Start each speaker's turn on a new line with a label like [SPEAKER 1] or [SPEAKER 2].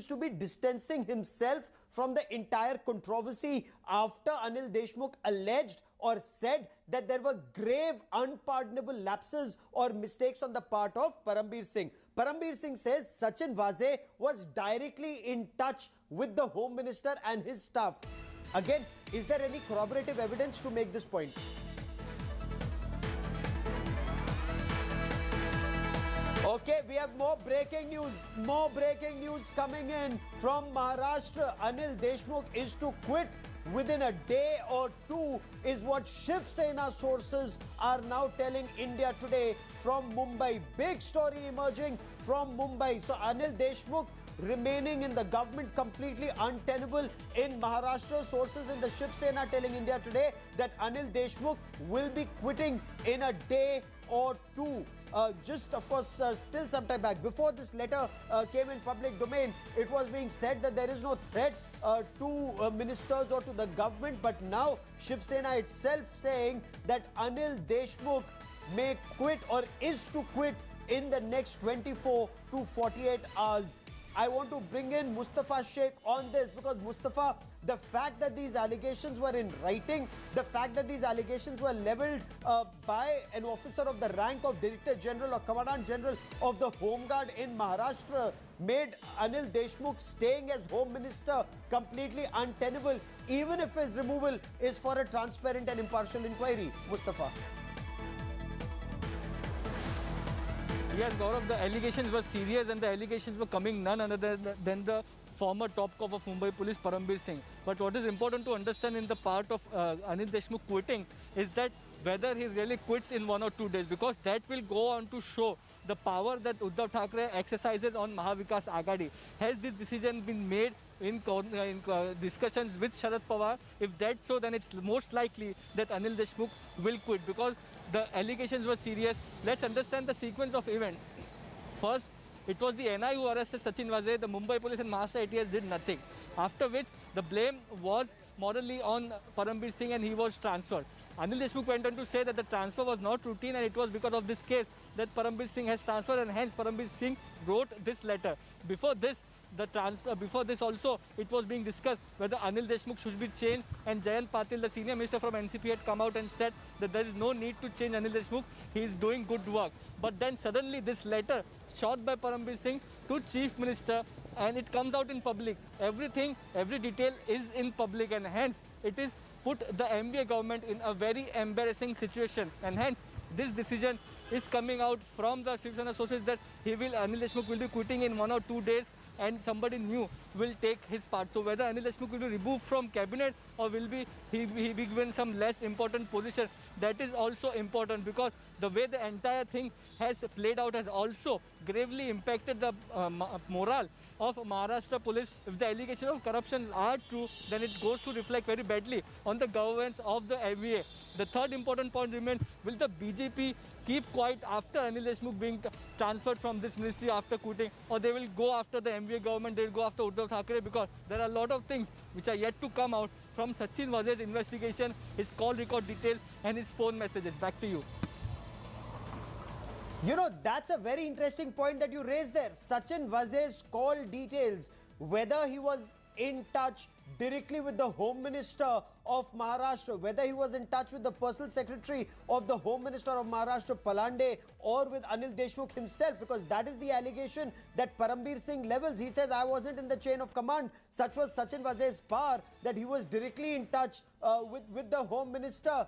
[SPEAKER 1] to be distancing himself from the entire controversy after Anil Deshmukh alleged or said that there were grave unpardonable lapses or mistakes on the part of Param Bir Singh. Param Bir Singh says Sachin Waze was directly in touch with the Home Minister and his staff. Again, is there any corroborative evidence to make this point? Okay, we have more breaking news coming in from Maharashtra. Anil Deshmukh is to quit within a day or two is what Shiv Sena sources are now telling India Today from Mumbai. Big story emerging from Mumbai. So Anil Deshmukh remaining in the government completely untenable in Maharashtra. Sources in the Shiv Sena telling India Today that Anil Deshmukh will be quitting in a day or two. Just of course still some time back, before this letter came in public domain, it was being said that there is no threat to ministers or to the government, but now Shiv Sena itself saying that Anil Deshmukh may quit or is to quit in the next 24 to 48 hours. I want to bring in Mustafa Sheikh on this because Mustafa, the fact that these allegations were in writing, the fact that these allegations were leveled by an officer of the rank of Director General or Commandant General of the Home Guard in Maharashtra made Anil Deshmukh staying as Home Minister completely untenable, even if his removal is for a transparent and impartial inquiry. Mustafa.
[SPEAKER 2] Yes, Gaurav, the allegations were serious and the allegations were coming none other than the former top cop of Mumbai Police, Param Bir Singh. But what is important to understand in the part of Anil Deshmukh quitting is that whether he really quits in 1 or 2 days, because that will go on to show the power that Uddhav Thackeray exercises on Mahavikas Aghadi. Has this decision been made in discussions with Sharad Pawar? If that's so, then it's most likely that Anil Deshmukh will quit because the allegations were serious. Let's understand the sequence of events. First, it was the NI who arrested Sachin Waze. The Mumbai Police and Maharashtra ATS did nothing. After which, the blame was morally on Param Bir Singh and he was transferred. Anil Deshmukh went on to say that the transfer was not routine and it was because of this case that Param Bir Singh has transferred and hence Param Bir Singh wrote this letter. Before this, also, it was being discussed whether Anil Deshmukh should be changed, and Jayant Patil, the senior minister from NCP, had come out and said that there is no need to change Anil Deshmukh, he is doing good work. But then suddenly this letter shot by Param Bir Singh to Chief Minister and it comes out in public. Everything, every detail is in public and hence it is put the MVA government in a very embarrassing situation, and hence this decision is coming out from the Shiv Sena sources that Anil Deshmukh will be quitting in 1 or 2 days and somebody new will take his part. So whether Anil Deshmukh will be removed from cabinet or will be he be given some less important position, that is also important because the way the entire thing has played out has also gravely impacted the morale of Maharashtra police. If the allegations of corruption are true, then it goes to reflect very badly on the governance of the MVA. The third important point remains, will the BJP keep quiet after Anil Deshmukh being transferred from this ministry after quitting, or they will go after the MVA government, they will go after Uddhav Thackeray, because there are a lot of things which are yet to come out from Sachin Waze's investigation, his call record details and his phone messages. Back to you.
[SPEAKER 1] You know, that's a very interesting point that you raised there. Sachin Waze's call details, whether he was in touch directly with the Home Minister of Maharashtra, whether he was in touch with the Personal Secretary of the Home Minister of Maharashtra, Palande, or with Anil Deshmukh himself, because that is the allegation that Param Bir Singh levels. He says, I wasn't in the chain of command. Such was Sachin Waze's power that he was directly in touch with the Home Minister.